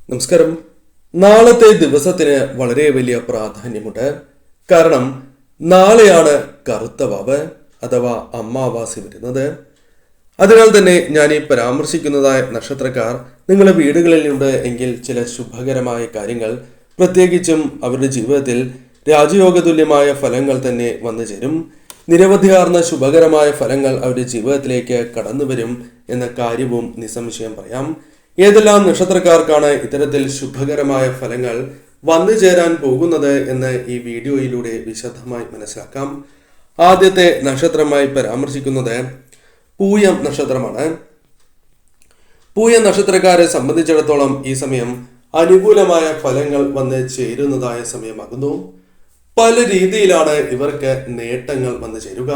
നമസ്കാരം. നാളത്തെ ദിവസത്തിന് വളരെ വലിയ പ്രാധാന്യമുണ്ട്. കാരണം നാളെയാണ് കറുത്ത വാവ് അഥവാ അമാവാസി വരുന്നത്. അതിനാൽ തന്നെ ഞാൻ ഈ പരാമർശിക്കുന്നതായ നക്ഷത്രക്കാർ നിങ്ങളുടെ വീടുകളിലുണ്ട് എങ്കിൽ ചില ശുഭകരമായ കാര്യങ്ങൾ, പ്രത്യേകിച്ചും അവരുടെ ജീവിതത്തിൽ രാജയോഗതുല്യമായ ഫലങ്ങൾ തന്നെ വന്നു ചേരും. നിരവധിയാർന്ന ശുഭകരമായ ഫലങ്ങൾ അവരുടെ ജീവിതത്തിലേക്ക് കടന്നു വരും എന്ന കാര്യവും നിസ്സംശയം പറയാം. ഏതെല്ലാം നക്ഷത്രക്കാർക്കാണ് ഇത്തരത്തിൽ ശുഭകരമായ ഫലങ്ങൾ വന്നു ചേരാൻ പോകുന്നത് എന്ന് ഈ വീഡിയോയിലൂടെ വിശദമായി മനസ്സിലാക്കാം. ആദ്യത്തെ നക്ഷത്രമായി പരാമർശിക്കുന്നത് പൂയം നക്ഷത്രമാണ്. പൂയം നക്ഷത്രക്കാരെ സംബന്ധിച്ചിടത്തോളം ഈ സമയം അനുകൂലമായ ഫലങ്ങൾ വന്ന് ചേരുന്നതായ സമയമാകുന്നു. പല രീതിയിലാണ് ഇവർക്ക് നേട്ടങ്ങൾ വന്നു ചേരുക.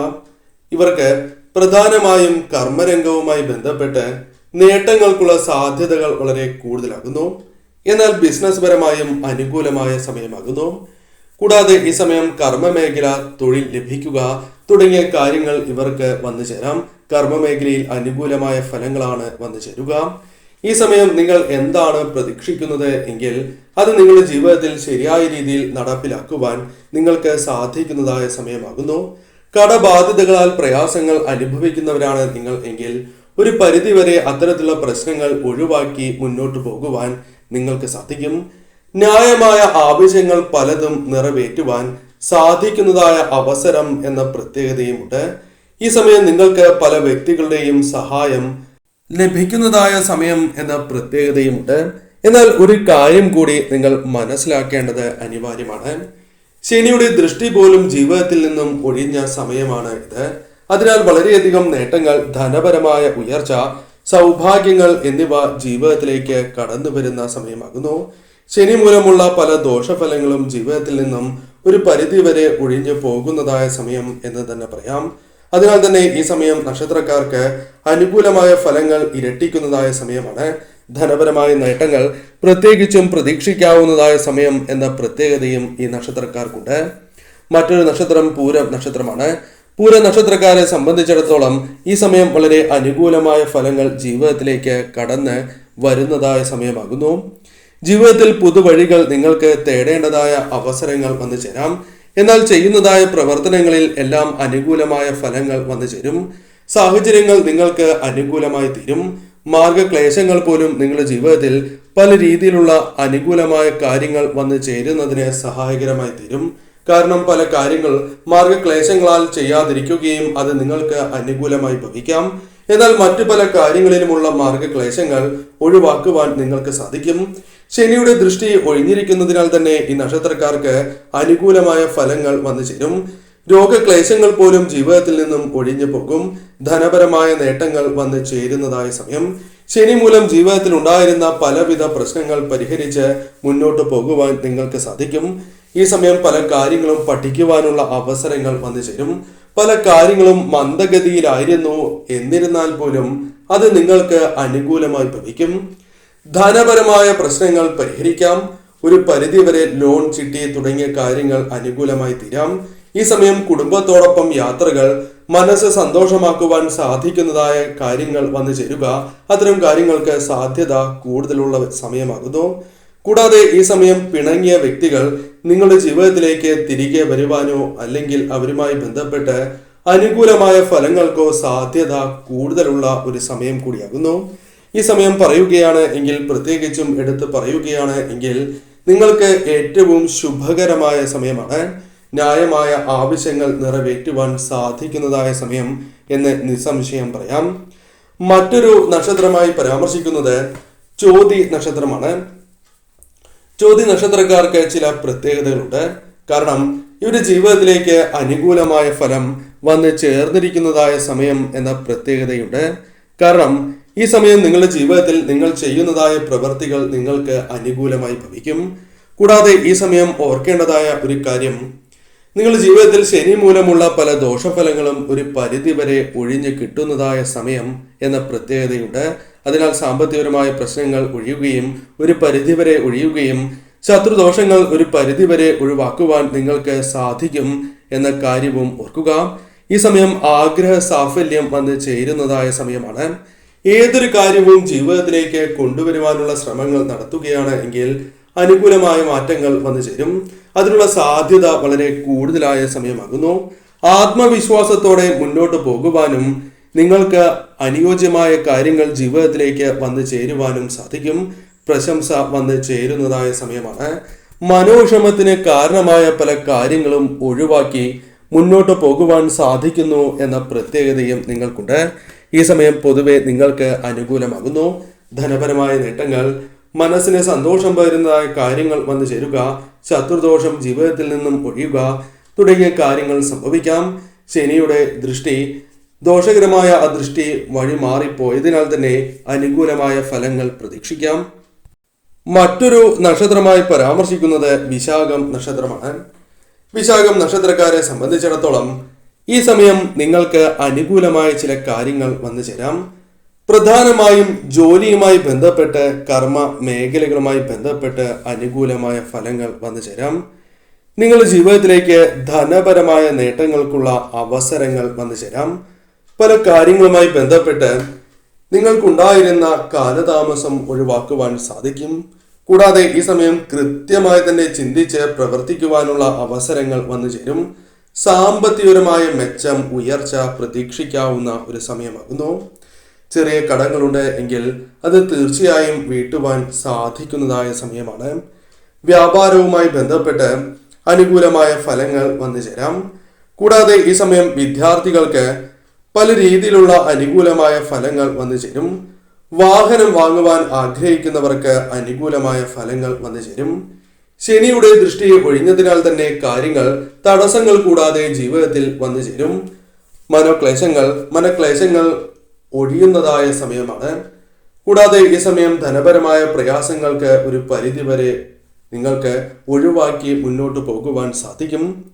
ഇവർക്ക് പ്രധാനമായും കർമ്മരംഗവുമായി ബന്ധപ്പെട്ട് നേട്ടങ്ങൾക്കുള്ള സാധ്യതകൾ വളരെ കൂടുതലാകുന്നു. എന്നാൽ ബിസിനസ് പരമായും അനുകൂലമായ സമയമാകുന്നു. കൂടാതെ ഈ സമയം കർമ്മമേഖല, തൊഴിൽ ലഭിക്കുക തുടങ്ങിയ കാര്യങ്ങൾ ഇവർക്ക് വന്നു ചേരാം. കർമ്മമേഖലയിൽ അനുകൂലമായ ഫലങ്ങളാണ് വന്നു ചേരുക. ഈ സമയം നിങ്ങൾ എന്താണ് പ്രതീക്ഷിക്കുന്നത് എങ്കിൽ അത് നിങ്ങളുടെ ജീവിതത്തിൽ ശരിയായ രീതിയിൽ നടപ്പിലാക്കുവാൻ നിങ്ങൾക്ക് സാധിക്കുന്നതായ സമയമാകുന്നു. കടബാധ്യതകളാൽ പ്രയാസങ്ങൾ അനുഭവിക്കുന്നവരാണ് നിങ്ങൾ എങ്കിൽ ഒരു പരിധിവരെ അത്തരത്തിലുള്ള പ്രശ്നങ്ങൾ ഒഴിവാക്കി മുന്നോട്ട് പോകുവാൻ നിങ്ങൾക്ക് സാധിക്കും. ന്യായമായ ആവശ്യങ്ങൾ പലതും നിറവേറ്റുവാൻ സാധിക്കുന്നതായ അവസരം എന്ന പ്രത്യേകതയുമുണ്ട്. ഈ സമയം നിങ്ങൾക്ക് പല വ്യക്തികളുടെയും സഹായം ലഭിക്കുന്നതായ സമയം എന്ന പ്രത്യേകതയുമുണ്ട്. എന്നാൽ ഒരു കാര്യം കൂടി നിങ്ങൾ മനസ്സിലാക്കേണ്ടത് അനിവാര്യമാണ്. ശനിയുടെ ദൃഷ്ടി പോലും ജീവിതത്തിൽ നിന്നും ഒഴിഞ്ഞ സമയമാണ് ഇത്. അതിനാൽ വളരെയധികം നേട്ടങ്ങൾ, ധനപരമായ ഉയർച്ച, സൗഭാഗ്യങ്ങൾ എന്നിവ ജീവിതത്തിലേക്ക് കടന്നു വരുന്ന സമയമാകുന്നു. ശനി മൂലമുള്ള പല ദോഷഫലങ്ങളും ജീവിതത്തിൽ നിന്നും ഒരു പരിധിവരെ ഒഴിഞ്ഞു പോകുന്നതായ സമയം എന്ന് തന്നെ പറയാം. അതിനാൽ തന്നെ ഈ സമയം നക്ഷത്രക്കാർക്ക് അനുകൂലമായ ഫലങ്ങൾ ഇരട്ടിക്കുന്നതായ സമയമാണ്. ധനപരമായ നേട്ടങ്ങൾ പ്രത്യേകിച്ചും പ്രതീക്ഷിക്കാവുന്നതായ സമയം എന്ന പ്രത്യേകതയും ഈ നക്ഷത്രക്കാർക്കുണ്ട്. മറ്റൊരു നക്ഷത്രം പൂരം നക്ഷത്രമാണ്. പൂര നക്ഷത്രക്കാരെ സംബന്ധിച്ചിടത്തോളം ഈ സമയം വളരെ അനുകൂലമായ ഫലങ്ങൾ ജീവിതത്തിലേക്ക് കടന്ന് വരുന്നതായ സമയമാകുന്നു. ജീവിതത്തിൽ പുതുവഴികൾ നിങ്ങൾക്ക് തേടേണ്ടതായ അവസരങ്ങൾ വന്നു ചേരാം. എന്നാൽ ചെയ്യുന്നതായ പ്രവർത്തനങ്ങളിൽ എല്ലാം അനുകൂലമായ ഫലങ്ങൾ വന്നു ചേരും. സാഹചര്യങ്ങൾ നിങ്ങൾക്ക് അനുകൂലമായി തീരും. മാർഗക്ലേശങ്ങൾ പോലും നിങ്ങളുടെ ജീവിതത്തിൽ പല രീതിയിലുള്ള അനുകൂലമായ കാര്യങ്ങൾ വന്നു ചേരുന്നതിന് സഹായകരമായി തീരും. കാരണം പല കാര്യങ്ങൾ മാർഗക്ലേശങ്ങളാൽ ചെയ്യാതിരിക്കുകയും അത് നിങ്ങൾക്ക് അനുകൂലമായി ഭവിക്കാം. എന്നാൽ മറ്റു പല കാര്യങ്ങളിലുമുള്ള മാർഗക്ലേശങ്ങൾ ഒഴിവാക്കുവാൻ നിങ്ങൾക്ക് സാധിക്കും. ശനിയുടെ ദൃഷ്ടി ഒഴിഞ്ഞിരിക്കുന്നതിനാൽ തന്നെ ഈ നക്ഷത്രക്കാർക്ക് അനുകൂലമായ ഫലങ്ങൾ വന്നു ചേരും. രോഗക്ലേശങ്ങൾ പോലും ജീവിതത്തിൽ നിന്നും ഒഴിഞ്ഞു പോകും. ധനപരമായ നേട്ടങ്ങൾ വന്നു ചേരുന്നതായ സമയം. ശനി മൂലം ജീവിതത്തിൽ ഉണ്ടായിരുന്ന പലവിധ പ്രശ്നങ്ങൾ പരിഹരിച്ച് മുന്നോട്ട് പോകുവാൻ നിങ്ങൾക്ക് സാധിക്കും. ഈ സമയം പല കാര്യങ്ങളും പഠിക്കുവാനുള്ള അവസരങ്ങൾ വന്നു ചേരും. പല കാര്യങ്ങളും മന്ദഗതിയിലായിരുന്നു, എന്നിരുന്നാൽ പോലും അത് നിങ്ങൾക്ക് അനുകൂലമായി ഭവിക്കും. ധനപരമായ പ്രശ്നങ്ങൾ പരിഹരിക്കാം. ഒരു പരിധിവരെ ലോൺ, ചിട്ടി തുടങ്ങിയ കാര്യങ്ങൾ അനുകൂലമായി തീരാം. ഈ സമയം കുടുംബത്തോടൊപ്പം യാത്രകൾ, മനസ്സ് സന്തോഷമാക്കുവാൻ സാധിക്കുന്നതായ കാര്യങ്ങൾ വന്നു ചേരുക. അത്തരം കാര്യങ്ങൾക്ക് സാധ്യത കൂടുതലുള്ള സമയമാകുന്നു. കൂടാതെ ഈ സമയം പിണങ്ങിയ വ്യക്തികൾ നിങ്ങളുടെ ജീവിതത്തിലേക്ക് തിരികെ വരുവാനോ അല്ലെങ്കിൽ അവരുമായി ബന്ധപ്പെട്ട് അനുകൂലമായ ഫലങ്ങൾക്കോ സാധ്യത കൂടുതലുള്ള ഒരു സമയം കൂടിയാകുന്നു. ഈ സമയം പറയുകയാണ് എങ്കിൽ, പ്രത്യേകിച്ചും എടുത്ത് പറയുകയാണ് എങ്കിൽ, നിങ്ങൾക്ക് ഏറ്റവും ശുഭകരമായ സമയമാണ്. ന്യായമായ ആവശ്യങ്ങൾ നിറവേറ്റുവാൻ സാധിക്കുന്നതായ സമയം എന്ന് നിസ്സംശയം പറയാം. മറ്റൊരു നക്ഷത്രമായി പരാമർശിക്കുന്നത് ചോതി നക്ഷത്രമാണ്. ചോതി നക്ഷത്രക്കാർക്ക് ചില പ്രത്യേകതകളുണ്ട്. കാരണം ഇവരുടെ ജീവിതത്തിലേക്ക് അനുകൂലമായ ഫലം വന്ന് ചേർന്നിരിക്കുന്നതായ സമയം എന്ന പ്രത്യേകതയുണ്ട്. കാരണം ഈ സമയം നിങ്ങളുടെ ജീവിതത്തിൽ നിങ്ങൾ ചെയ്യുന്നതായ പ്രവൃത്തികൾ നിങ്ങൾക്ക് അനുകൂലമായി ഭവിക്കും. കൂടാതെ ഈ സമയം ഓർക്കേണ്ടതായ ഒരു കാര്യം, നിങ്ങളുടെ ജീവിതത്തിൽ ശനി മൂലമുള്ള പല ദോഷഫലങ്ങളും ഒരു പരിധിവരെ ഒഴിഞ്ഞു കിട്ടുന്നതായ സമയം എന്ന പ്രത്യേകതയുണ്ട്. അതിനാൽ സാമ്പത്തികപരമായ പ്രശ്നങ്ങൾ ഒഴിയുകയും ഒരു പരിധിവരെ ഒഴിയുകയും ശത്രുദോഷങ്ങൾ ഒരു പരിധിവരെ ഒഴിവാക്കുവാൻ നിങ്ങൾക്ക് സാധിക്കും എന്ന കാര്യവും ഓർക്കുക. ഈ സമയം ആഗ്രഹ സാഫല്യം വന്ന് ചേരുന്നതായ സമയമാണ്. ഏതൊരു കാര്യവും ജീവിതത്തിലേക്ക് കൊണ്ടുവരുവാനുള്ള ശ്രമങ്ങൾ നടത്തുകയാണ് എങ്കിൽ അനുകൂലമായ മാറ്റങ്ങൾ വന്നു ചേരും. അതിനുള്ള സാധ്യത വളരെ കൂടുതലായ സമയമാകുന്നു. ആത്മവിശ്വാസത്തോടെ മുന്നോട്ട് പോകുവാനും നിങ്ങൾക്ക് അനുയോജ്യമായ കാര്യങ്ങൾ ജീവിതത്തിലേക്ക് വന്നു ചേരുവാനും സാധിക്കും. പ്രശംസ വന്ന് ചേരുന്നതായ സമയമാണ്. മനോക്ഷമത്തിന് കാരണമായ പല കാര്യങ്ങളും ഒഴിവാക്കി മുന്നോട്ട് പോകുവാൻ സാധിക്കുന്നു എന്ന പ്രത്യേകതയും നിങ്ങൾക്കുണ്ട്. ഈ സമയം പൊതുവെ നിങ്ങൾക്ക് അനുകൂലമാകുന്നു. ധനപരമായ നേട്ടങ്ങൾ, മനസ്സിന് സന്തോഷം പകരുന്നതായ കാര്യങ്ങൾ വന്നു ചേരുക, ശത്രുദോഷം ജീവിതത്തിൽ നിന്നും ഒഴിയുക തുടങ്ങിയ കാര്യങ്ങൾ സംഭവിക്കാം. ശനിയുടെ ദൃഷ്ടി, ദോഷകരമായ ആ ദൃഷ്ടി വഴി മാറിപ്പോയതിനാൽ തന്നെ അനുകൂലമായ ഫലങ്ങൾ പ്രതീക്ഷിക്കാം. മറ്റൊരു നക്ഷത്രമായി പരാമർശിക്കുന്നത് വിശാഖം നക്ഷത്രമാണ്. വിശാഖം നക്ഷത്രക്കാരെ സംബന്ധിച്ചിടത്തോളം ഈ സമയം നിങ്ങൾക്ക് അനുകൂലമായ ചില കാര്യങ്ങൾ വന്നു ചേരാം. പ്രധാനമായും ജോലിയുമായി ബന്ധപ്പെട്ട്, കർമ്മ മേഖലകളുമായി ബന്ധപ്പെട്ട് അനുകൂലമായ ഫലങ്ങൾ വന്നു ചേരാം. നിങ്ങളുടെ ജീവിതത്തിലേക്ക് ധനപരമായ നേട്ടങ്ങൾക്കുള്ള അവസരങ്ങൾ വന്നു ചേരാം. പല കാര്യങ്ങളുമായി ബന്ധപ്പെട്ട് നിങ്ങൾക്കുണ്ടായിരുന്ന കാലതാമസം ഒഴിവാക്കുവാൻ സാധിക്കും. കൂടാതെ ഈ സമയം കൃത്യമായി തന്നെ ചിന്തിച്ച് പ്രവർത്തിക്കുവാനുള്ള അവസരങ്ങൾ വന്നു ചേരും. സാമ്പത്തികപരമായ മെച്ചം, ഉയർച്ച പ്രതീക്ഷിക്കാവുന്ന ഒരു സമയമാകുന്നു. ചെറിയ കടങ്ങളുണ്ട് എങ്കിൽ അത് തീർച്ചയായും വീട്ടുവാൻ സാധിക്കുന്നതായ സമയമാണ്. വ്യാപാരവുമായി ബന്ധപ്പെട്ട് അനുകൂലമായ ഫലങ്ങൾ വന്നു ചേരാം. കൂടാതെ ഈ സമയം വിദ്യാർത്ഥികൾക്ക് പല രീതിയിലുള്ള അനുകൂലമായ ഫലങ്ങൾ വന്നു ചേരും. വാഹനം വാങ്ങുവാൻ ആഗ്രഹിക്കുന്നവർക്ക് അനുകൂലമായ ഫലങ്ങൾ വന്നു ചേരും. ശനിയുടെ ദൃഷ്ടി ഒഴിഞ്ഞതിനാൽ തന്നെ കാര്യങ്ങൾ തടസ്സങ്ങൾ കൂടാതെ ജീവിതത്തിൽ വന്നു ചേരും. മനക്ലേശങ്ങൾ ഒഴിയുന്നതായ സമയമാണ്. കൂടാതെ ഈ സമയം ധനപരമായ പ്രയാസങ്ങൾക്ക് ഒരു പരിധിവരെ നിങ്ങൾക്ക് ഒഴിവാക്കി മുന്നോട്ട് പോകുവാൻ സാധിക്കും.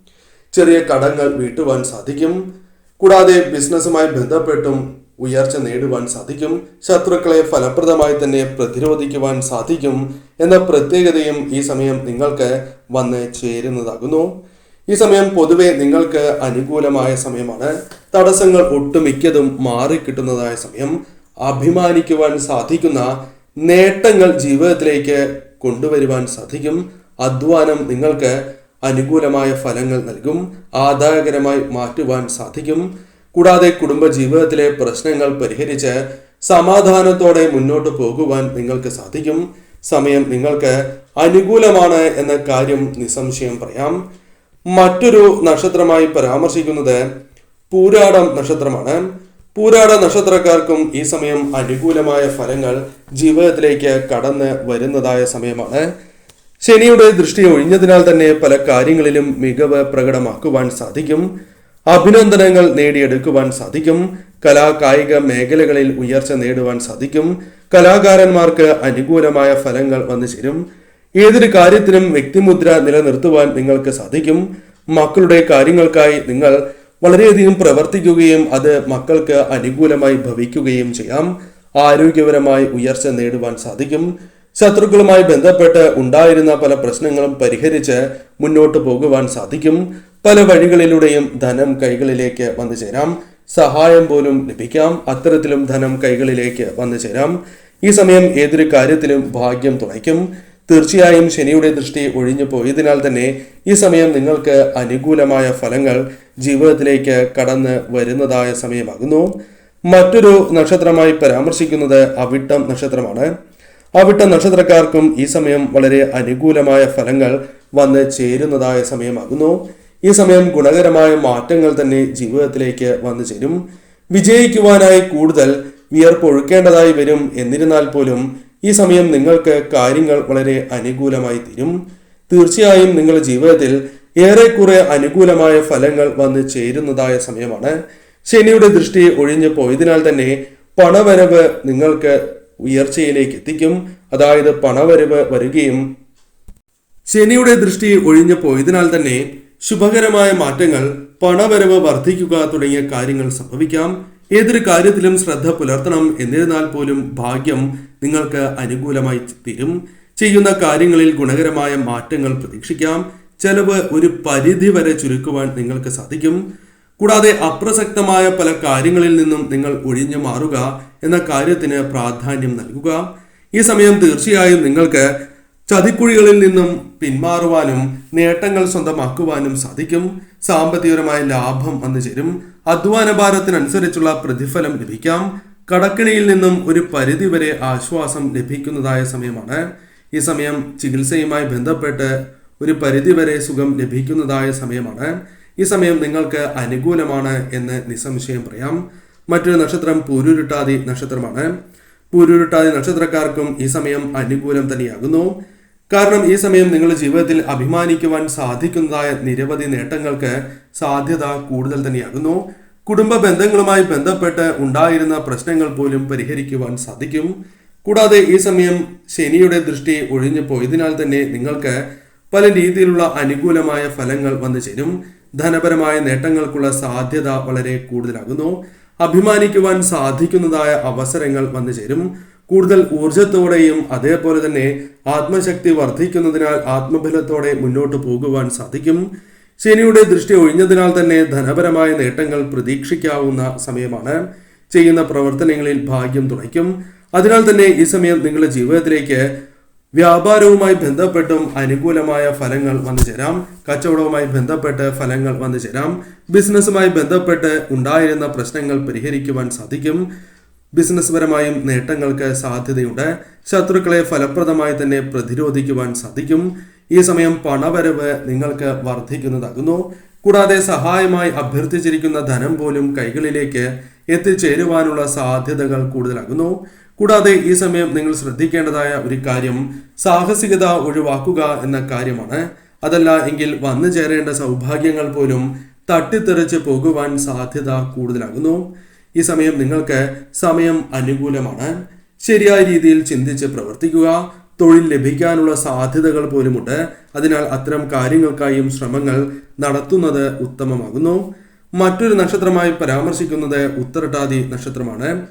ചെറിയ കടങ്ങൾ വീട്ടുവാൻ സാധിക്കും. കൂടാതെ ബിസിനസ്സുമായി ബന്ധപ്പെട്ടും ഉയർച്ച നേടുവാൻ സാധിക്കും. ശത്രുക്കളെ ഫലപ്രദമായി തന്നെ പ്രതിരോധിക്കുവാൻ സാധിക്കും എന്ന പ്രത്യേകതയും ഈ സമയം നിങ്ങൾക്ക് വന്ന് ചേരുന്നതാകുന്നു. ഈ സമയം പൊതുവെ നിങ്ങൾക്ക് അനുകൂലമായ സമയമാണ്. തടസ്സങ്ങൾ ഒട്ടുമിക്കതും മാറിക്കിട്ടുന്നതായ സമയം. അഭിമാനിക്കുവാൻ സാധിക്കുന്ന നേട്ടങ്ങൾ ജീവിതത്തിലേക്ക് കൊണ്ടുവരുവാൻ സാധിക്കും. അധ്വാനം നിങ്ങൾക്ക് അനുകൂലമായ ഫലങ്ങൾ നൽകും. ആദായകരമായി മാറ്റുവാൻ സാധിക്കും. കൂടാതെ കുടുംബ ജീവിതത്തിലെ പ്രശ്നങ്ങൾ പരിഹരിച്ച് സമാധാനത്തോടെ മുന്നോട്ട് പോകുവാൻ നിങ്ങൾക്ക് സാധിക്കും. സമയം നിങ്ങൾക്ക് അനുകൂലമാണ് എന്ന കാര്യം നിസ്സംശയം പറയാം. മറ്റൊരു നക്ഷത്രമായി പരാമർശിക്കുന്നത് പൂരാടം നക്ഷത്രമാണ്. പൂരാട നക്ഷത്രക്കാർക്കും ഈ സമയം അനുകൂലമായ ഫലങ്ങൾ ജീവിതത്തിലേക്ക് കടന്ന് വരുന്നതായ സമയമാണ്. ശനിയുടെ ദൃഷ്ടി ഒഴിഞ്ഞതിനാൽ തന്നെ പല കാര്യങ്ങളിലും മികവ് പ്രകടമാക്കുവാൻ സാധിക്കും. അഭിനന്ദനങ്ങൾ നേടിയെടുക്കുവാൻ സാധിക്കും. കായിക മേഖലകളിൽ ഉയർച്ച നേടുവാൻ സാധിക്കും. കലാകാരന്മാർക്ക് അനുകൂലമായ ഫലങ്ങൾ വന്നു ചേരും. ഏതൊരു കാര്യത്തിനും വ്യക്തിമുദ്ര നിലനിർത്തുവാൻ നിങ്ങൾക്ക് സാധിക്കും. മക്കളുടെ കാര്യങ്ങൾക്കായി നിങ്ങൾ വളരെയധികം പ്രവർത്തിക്കുകയും അത് മക്കൾക്ക് അനുകൂലമായി ഭവിക്കുകയും ചെയ്യാം. ആരോഗ്യപരമായി ഉയർച്ച നേടുവാൻ സാധിക്കും. ശത്രുക്കളുമായി ബന്ധപ്പെട്ട് ഉണ്ടായിരുന്ന പല പ്രശ്നങ്ങളും പരിഹരിച്ച് മുന്നോട്ട് പോകുവാൻ സാധിക്കും. പല വഴികളിലൂടെയും ധനം കൈകളിലേക്ക് വന്നു ചേരാം. സഹായം പോലും ലഭിക്കാം. അത്തരത്തിലും ധനം കൈകളിലേക്ക് വന്നു ചേരാം. ഈ സമയം ഏതൊരു കാര്യത്തിലും ഭാഗ്യം തുണയ്ക്കും. തീർച്ചയായും ശനിയുടെ ദൃഷ്ടി ഒഴിഞ്ഞു പോയതിനാൽ തന്നെ ഈ സമയം നിങ്ങൾക്ക് അനുകൂലമായ ഫലങ്ങൾ ജീവിതത്തിലേക്ക് കടന്ന് വരുന്നതായ സമയമാകുന്നു. മറ്റൊരു നക്ഷത്രമായി പരാമർശിക്കുന്നത് അവിട്ടം നക്ഷത്രമാണ്. അവിട്ടം നക്ഷത്രക്കാർക്കും ഈ സമയം വളരെ അനുകൂലമായ ഫലങ്ങൾ വന്ന് ചേരുന്നതായ സമയമാകുന്നു. ഈ സമയം ഗുണകരമായ മാറ്റങ്ങൾ തന്നെ ജീവിതത്തിലേക്ക് വന്നു ചേരും. വിജയിക്കുവാനായി കൂടുതൽ വിയർപ്പൊഴുക്കേണ്ടതായി വരും. എന്നിരുന്നാൽ പോലും ഈ സമയം നിങ്ങൾക്ക് കാര്യങ്ങൾ വളരെ അനുകൂലമായി തീരും. തീർച്ചയായും നിങ്ങളുടെ ജീവിതത്തിൽ ഏറെക്കുറെ അനുകൂലമായ ഫലങ്ങൾ വന്ന് ചേരുന്നതായ സമയമാണ്. ശനിയുടെ ദൃഷ്ടി ഒഴിഞ്ഞു പോയതിനാൽ തന്നെ പണവരവ് നിങ്ങൾക്ക് ഉയർച്ചയിലേക്ക് എത്തിക്കും. അതായത് പണവരവ് വരികയും ശനിയുടെ ദൃഷ്ടി ഒഴിഞ്ഞു പോയതിനാൽ തന്നെ ശുഭകരമായ മാറ്റങ്ങൾ, പണവരവ് വർദ്ധിക്കുക തുടങ്ങിയ കാര്യങ്ങൾ സംഭവിക്കാം. ഏതൊരു കാര്യത്തിലും ശ്രദ്ധ പുലർത്തണം. എന്നിരുന്നാൽ പോലും ഭാഗ്യം നിങ്ങൾക്ക് അനുകൂലമായി തീരും. ചെയ്യുന്ന കാര്യങ്ങളിൽ ഗുണകരമായ മാറ്റങ്ങൾ പ്രതീക്ഷിക്കാം. ചെലവ് ഒരു പരിധി വരെ ചുരുക്കുവാൻ നിങ്ങൾക്ക് സാധിക്കും. കൂടാതെ അപ്രസക്തമായ പല കാര്യങ്ങളിൽ നിന്നും നിങ്ങൾ ഒഴിഞ്ഞു മാറുക എന്ന കാര്യത്തിന് പ്രാധാന്യം നൽകുക. ഈ സമയം തീർച്ചയായും നിങ്ങൾക്ക് ചതിക്കുഴികളിൽ നിന്നും പിന്മാറുവാനും നേട്ടങ്ങൾ സ്വന്തമാക്കുവാനും സാധിക്കും. സാമ്പത്തികപരമായ ലാഭം വന്നു ചേരും. അധ്വാന ഭാരത്തിനനുസരിച്ചുള്ള പ്രതിഫലം ലഭിക്കാം. കടക്കിണിയിൽ നിന്നും ഒരു പരിധിവരെ ആശ്വാസം ലഭിക്കുന്നതായ സമയമാണ്. ഈ സമയം ചികിത്സയുമായി ബന്ധപ്പെട്ട് ഒരു പരിധിവരെ സുഖം ലഭിക്കുന്നതായ സമയമാണ്. ഈ സമയം നിങ്ങൾക്ക് അനുകൂലമാണ് എന്ന് നിസ്സംശയം പറയാം. മറ്റൊരു നക്ഷത്രം പൂരുരുട്ടാതി നക്ഷത്രമാണ്. പൂരുരുട്ടാതി നക്ഷത്രക്കാർക്കും ഈ സമയം അനുകൂലം തന്നെയാകുന്നു. കാരണം ഈ സമയം നിങ്ങളുടെ ജീവിതത്തിൽ അഭിമാനിക്കുവാൻ സാധിക്കുന്നതായ നിരവധി നേട്ടങ്ങൾക്ക് സാധ്യത കൂടുതൽ തന്നെയാകുന്നു. കുടുംബ ബന്ധങ്ങളുമായി ബന്ധപ്പെട്ട് ഉണ്ടായിരുന്ന പ്രശ്നങ്ങൾ പോലും പരിഹരിക്കുവാൻ സാധിക്കും. കൂടാതെ ഈ സമയം ശനിയുടെ ദൃഷ്ടി ഒഴിഞ്ഞു പോയതിനാൽ തന്നെ നിങ്ങൾക്ക് പല രീതിയിലുള്ള അനുകൂലമായ ഫലങ്ങൾ വന്നു ചേരും. ധനപരമായ നേട്ടങ്ങൾക്കുള്ള സാധ്യത വളരെ കൂടുതലാകുന്നു. അഭിമാനിക്കുവാൻ സാധിക്കുന്നതായ അവസരങ്ങൾ വന്നു ചേരും. കൂടുതൽ ഊർജത്തോടെയും അതേപോലെ തന്നെ ആത്മശക്തി വർദ്ധിക്കുന്നതിനാൽ ആത്മബലത്തോടെ മുന്നോട്ട് പോകുവാൻ സാധിക്കും. ശനിയുടെ ദൃഷ്ടി ഒഴിഞ്ഞതിനാൽ തന്നെ ധനപരമായ നേട്ടങ്ങൾ പ്രതീക്ഷിക്കാവുന്ന സമയമാണ്. ചെയ്യുന്ന പ്രവർത്തനങ്ങളിൽ ഭാഗ്യം തുണയ്ക്കും. അതിനാൽ തന്നെ ഈ സമയം നിങ്ങളുടെ ജീവിതത്തിലേക്ക് വ്യാപാരവുമായി ബന്ധപ്പെട്ടും അനുകൂലമായ ഫലങ്ങൾ വന്നു ചേരാം. കച്ചവടവുമായി ബന്ധപ്പെട്ട് ഫലങ്ങൾ വന്നു ചേരാം. ബിസിനസ്സുമായി ബന്ധപ്പെട്ട് ഉണ്ടായിരുന്ന പ്രശ്നങ്ങൾ പരിഹരിക്കുവാൻ സാധിക്കും. ബിസിനസ് പരമായും നേട്ടങ്ങൾക്ക് സാധ്യതയുണ്ട്. ശത്രുക്കളെ ഫലപ്രദമായി തന്നെ പ്രതിരോധിക്കുവാൻ സാധിക്കും. ഈ സമയം പണവരവ് നിങ്ങൾക്ക് വർദ്ധിക്കുന്നതാകുന്നു. കൂടാതെ സഹായമായി അഭ്യർത്ഥിച്ചിരിക്കുന്ന ധനം പോലും കൈകളിലേക്ക് എത്തിച്ചേരുവാനുള്ള സാധ്യതകൾ കൂടുതലാകുന്നു. കൂടാതെ ഈ സമയം നിങ്ങൾ ശ്രദ്ധിക്കേണ്ടതായ ഒരു കാര്യം സാഹസികത ഒഴിവാക്കുക എന്ന കാര്യമാണ്. അതല്ല എങ്കിൽ വന്നു ചേരേണ്ട സൗഭാഗ്യങ്ങൾ പോലും തട്ടിത്തെറിച്ച് പോകുവാൻ സാധ്യത കൂടുതലാകുന്നു. ഈ സമയം നിങ്ങൾക്ക് സമയം അനുകൂലമാണ്. ശരിയായ രീതിയിൽ ചിന്തിച്ച് പ്രവർത്തിക്കുക. തൊഴിൽ ലഭിക്കാനുള്ള സാധ്യതകൾ പോലുമുണ്ട്. അതിനാൽ അത്തരം കാര്യങ്ങൾക്കായും ശ്രമങ്ങൾ നടത്തുന്നത് ഉത്തമമാകുന്നു. മറ്റൊരു നക്ഷത്രമായി പരാമർശിക്കുന്നത് ഉത്രട്ടാതി നക്ഷത്രമാണ്.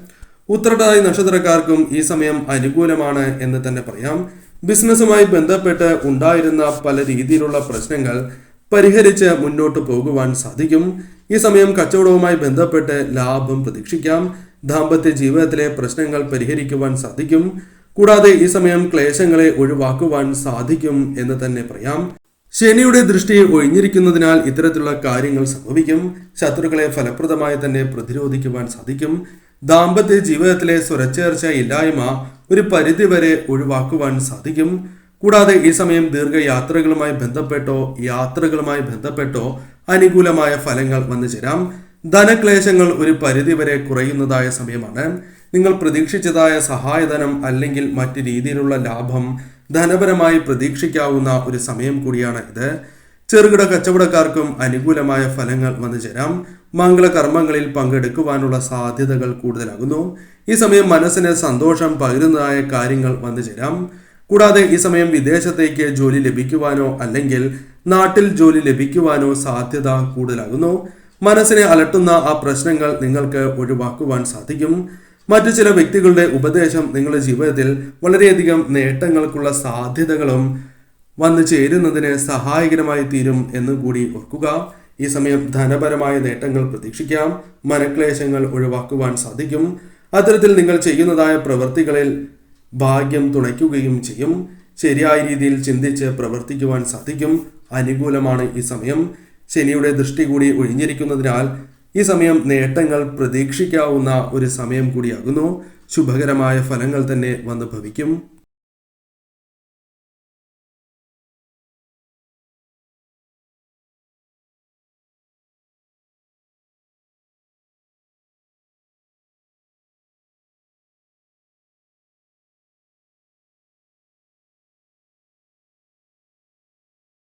ഉത്രട്ടാതി നക്ഷത്രക്കാർക്കും ഈ സമയം അനുകൂലമാണ് എന്ന് തന്നെ പറയാം. ബിസിനസ്സുമായി ബന്ധപ്പെട്ട് ഉണ്ടായിരുന്ന പല രീതിയിലുള്ള പ്രശ്നങ്ങൾ പരിഹരിച്ച് മുന്നോട്ട് പോകുവാൻ സാധിക്കും. ഈ സമയം കച്ചവടവുമായി ബന്ധപ്പെട്ട് ലാഭം പ്രതീക്ഷിക്കാം. ദാമ്പത്യ ജീവിതത്തിലെ പ്രശ്നങ്ങൾ പരിഹരിക്കുവാൻ സാധിക്കും. കൂടാതെ ഈ സമയം ക്ലേശങ്ങളെ ഒഴിവാക്കുവാൻ സാധിക്കും എന്ന് തന്നെ പറയാം. ശനിയുടെ ദൃഷ്ടി ഒഴിഞ്ഞിരിക്കുന്നതിനാൽ ഇത്തരത്തിലുള്ള കാര്യങ്ങൾ സംഭവിക്കും. ശത്രുക്കളെ ഫലപ്രദമായി തന്നെ പ്രതിരോധിക്കുവാൻ സാധിക്കും. ദാമ്പത്യ ജീവിതത്തിലെ സ്വരച്ചേർച്ച ഇല്ലായ്മ ഒരു പരിധിവരെ ഒഴിവാക്കുവാൻ സാധിക്കും. കൂടാതെ ഈ സമയം ദീർഘയാത്രകളുമായി ബന്ധപ്പെട്ടോ അനുകൂലമായ ഫലങ്ങൾ വന്നു ചേരാം. ധനക്ലേശങ്ങൾ ഒരു പരിധിവരെ കുറയുന്നതായ സമയമാണ്. നിങ്ങൾ പ്രതീക്ഷിച്ചതായ സഹായധനം അല്ലെങ്കിൽ മറ്റു രീതിയിലുള്ള ലാഭം ധനപരമായി പ്രതീക്ഷിക്കാവുന്ന ഒരു സമയം കൂടിയാണ് ഇത്. ചെറുകിട കച്ചവടക്കാർക്കും അനുകൂലമായ ഫലങ്ങൾ വന്നു ചേരാം. മംഗളകർമ്മങ്ങളിൽ പങ്കെടുക്കുവാനുള്ള സാധ്യതകൾ കൂടുതലാകുന്നു. ഈ സമയം മനസ്സിന് സന്തോഷം പകരുന്നതായ കാര്യങ്ങൾ വന്നു ചേരാം. കൂടാതെ ഈ സമയം വിദേശത്തേക്ക് ജോലി ലഭിക്കുവാനോ അല്ലെങ്കിൽ നാട്ടിൽ ജോലി ലഭിക്കുവാനോ സാധ്യത കൂടുതലാകുന്നു. മനസ്സിനെ അലട്ടുന്ന ആ പ്രശ്നങ്ങൾ നിങ്ങൾക്ക് ഒഴിവാക്കുവാൻ സാധിക്കും. മറ്റു ചില വ്യക്തികളുടെ ഉപദേശം നിങ്ങളുടെ ജീവിതത്തിൽ വളരെയധികം നേട്ടങ്ങൾക്കുള്ള സാധ്യതകളും വന്നു ചേരുന്നതിന് സഹായകരമായി തീരും എന്നുകൂടി ഓർക്കുക. ഈ സമയം ധനപരമായ നേട്ടങ്ങൾ പ്രതീക്ഷിക്കാം. മനക്ലേശങ്ങൾ ഒഴിവാക്കുവാൻ സാധിക്കും. അത്തരത്തിൽ നിങ്ങൾ ചെയ്യുന്നതായ പ്രവൃത്തികളിൽ ഭാഗ്യം തുണയ്ക്കുകയും ചെയ്യും. ശരിയായ രീതിയിൽ ചിന്തിച്ച് പ്രവർത്തിക്കുവാൻ സാധിക്കും. അനുകൂലമാണ് ഈ സമയം. ശനിയുടെ ദൃഷ്ടി കൂടി ഒഴിഞ്ഞിരിക്കുന്നതിനാൽ ഈ സമയം നേട്ടങ്ങൾ പ്രതീക്ഷിക്കാവുന്ന ഒരു സമയം കൂടിയാകുന്നു. ശുഭകരമായ ഫലങ്ങൾ തന്നെ വന്നു ഭവിക്കും.